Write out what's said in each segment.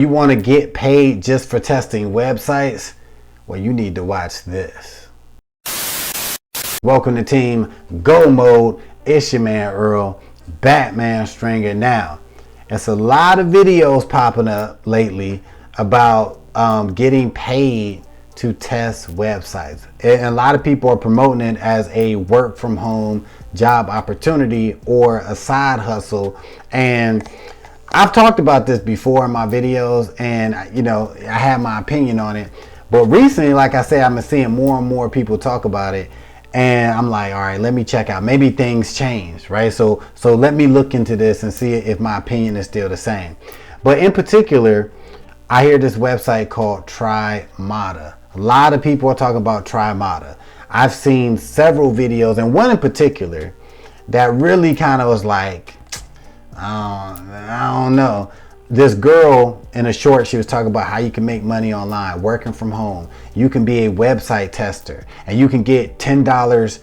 You want to get paid just for testing websites? Well, you need to watch this. Welcome to Team Go Mode. It's your man Earl, Batman Stringer. Now, it's a lot of videos popping up lately about getting paid to test websites. And a lot of people are promoting it as a work from home job opportunity or a side hustle. And I've talked about this before in my videos, and I have my opinion on it. But recently, like I said, I've been seeing more and more people talk about it, and I'm like, all right, let me check out. Maybe things changed, right? So let me look into this and see if my opinion is still the same. But in particular, I hear this website called TryMata. A lot of people are talking about TryMata. I've seen several videos, and one in particular that really kind of was like, I don't know. This girl in a short, she was talking about how you can make money online, working from home. You can be a website tester, and you can get $10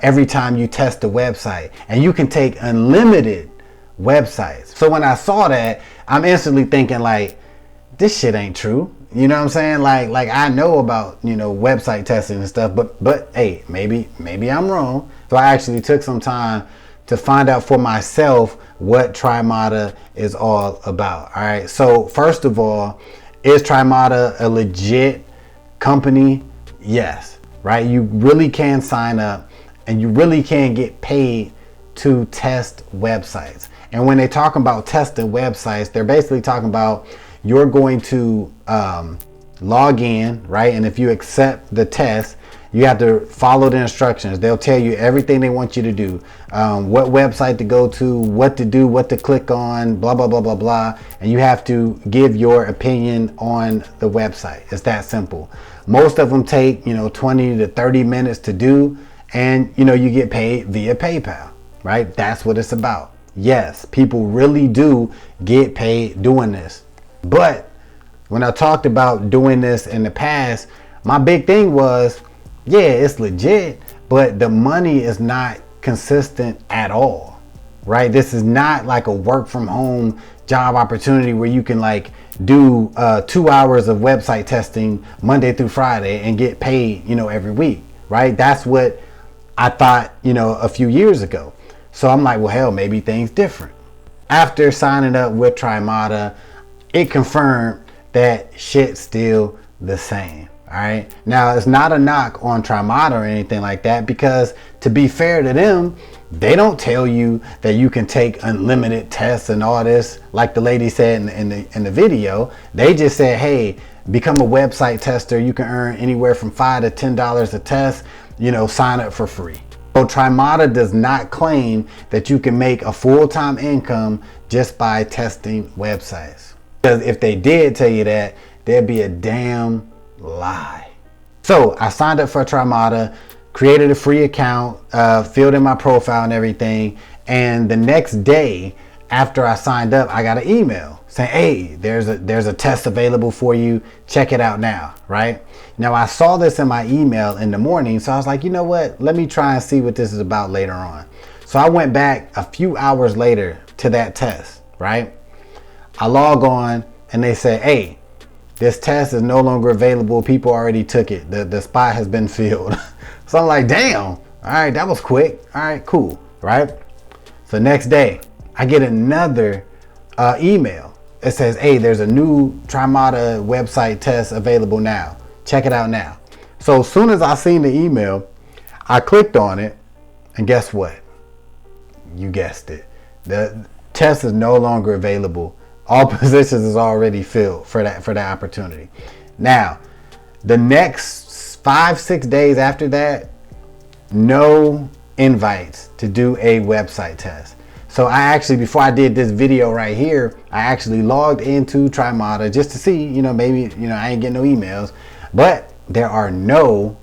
every time you test a website, and you can take unlimited websites. So when I saw that, I'm instantly thinking like, this shit ain't true. You know what I'm saying? Like I know about, website testing and stuff, but hey, maybe I'm wrong. So I actually took some time to find out for myself what TryMata is all about. All right. So first of all, is TryMata a legit company? Yes. Right. You really can sign up and you really can get paid to test websites. And when they talk about testing websites, they're basically talking about you're going to log in, right? And if you accept the test, you have to follow the instructions. They'll tell you everything they want you to do, what website to go to, what to do, what to click on, blah, blah, blah, blah, blah. And you have to give your opinion on the website. It's that simple. Most of them take, 20 to 30 minutes to do. And, you get paid via PayPal, right? That's what it's about. Yes, people really do get paid doing this. But when I talked about doing this in the past, my big thing was, yeah, it's legit, but the money is not consistent at all, right? This is not like a work from home job opportunity where you can like do 2 hours of website testing Monday through Friday and get paid, every week, right? That's what I thought, a few years ago. So I'm like, well, hell, maybe things different. After signing up with TryMata, it confirmed that shit's still the same. All right. Now, it's not a knock on TryMata or anything like that, because to be fair to them, they don't tell you that you can take unlimited tests and all this. Like the lady said in the video, they just said, hey, become a website tester. You can earn anywhere from $5 to $10 a test, sign up for free. So TryMata does not claim that you can make a full-time income just by testing websites. Because if they did tell you that, there'd be a damn lie. So I signed up for TryMata, created a free account, filled in my profile and everything. And the next day after I signed up, I got an email saying, hey, there's a test available for you. Check it out now, right? Now I saw this in my email in the morning. So I was like, you know what? Let me try and see what this is about later on. So I went back a few hours later to that test, right? I log on and they say, hey, this test is no longer available. People already took it. The spot has been filled. So I'm like, damn. All right, that was quick. All right, cool. Right? So next day, I get another email. It says, hey, there's a new TryMata website test available now. Check it out now. So as soon as I seen the email, I clicked on it. And guess what? You guessed it. The test is no longer available. All positions is already filled for that opportunity. Now, the next 5-6 days after that, no invites to do a website test. So I actually, before I did this video right here, I actually logged into TryMata just to see, maybe, I ain't getting no emails, but there are no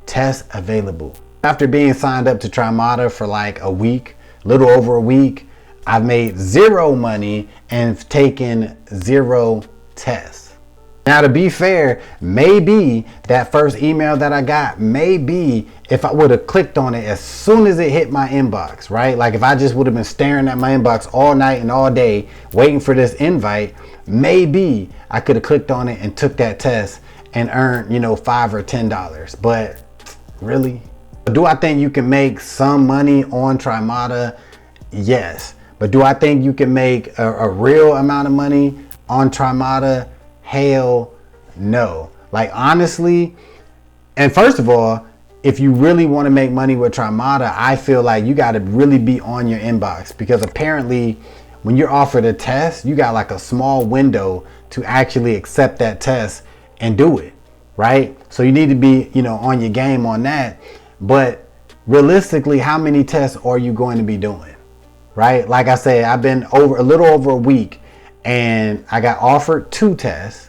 tests available. After being signed up to TryMata for like a week, little over a week, I've made zero money and taken 0 tests. Now, to be fair, maybe that first email that I got, maybe if I would have clicked on it as soon as it hit my inbox, right? Like if I just would have been staring at my inbox all night and all day waiting for this invite, maybe I could have clicked on it and took that test and earned, you know, $5 or $10. But really? Do I think you can make some money on TryMata? Yes. But do I think you can make a real amount of money on TryMata? Hell no. Like, honestly, and first of all, if you really want to make money with TryMata, I feel like you got to really be on your inbox, because apparently when you're offered a test, you got like a small window to actually accept that test and do it, right? So you need to be, you know, on your game on that. But realistically, how many tests are you going to be doing, right? Like I said, I've been a little over a week and I got offered 2 tests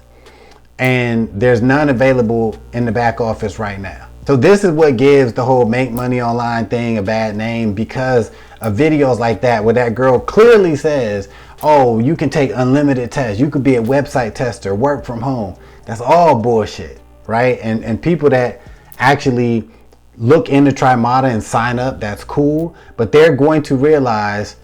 and there's none available in the back office right now. So this is what gives the whole make money online thing a bad name, because of videos like that where that girl clearly says, oh, you can take unlimited tests, you could be a website tester, work from home. That's all bullshit, right? And people that actually look into TryMata and sign up, that's cool, but they're going to realize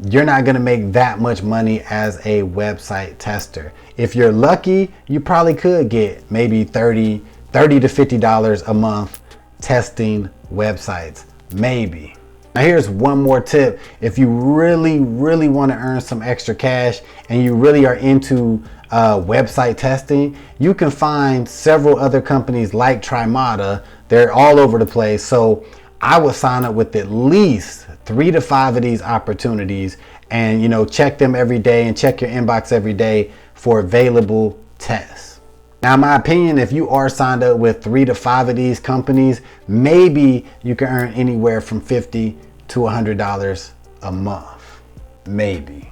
you're not going to make that much money as a website tester. If you're lucky, you probably could get maybe $30 to $50 a month testing websites, maybe. Now here's one more tip. If you really want to earn some extra cash and you really are into website testing, you can find several other companies like TryMata. They're all over the place. So I would sign up with at least 3 to 5 of these opportunities and, you know, check them every day and check your inbox every day for available tests. Now, in my opinion, if you are signed up with 3 to 5 of these companies, maybe you can earn anywhere from $50 to $100 a month. Maybe.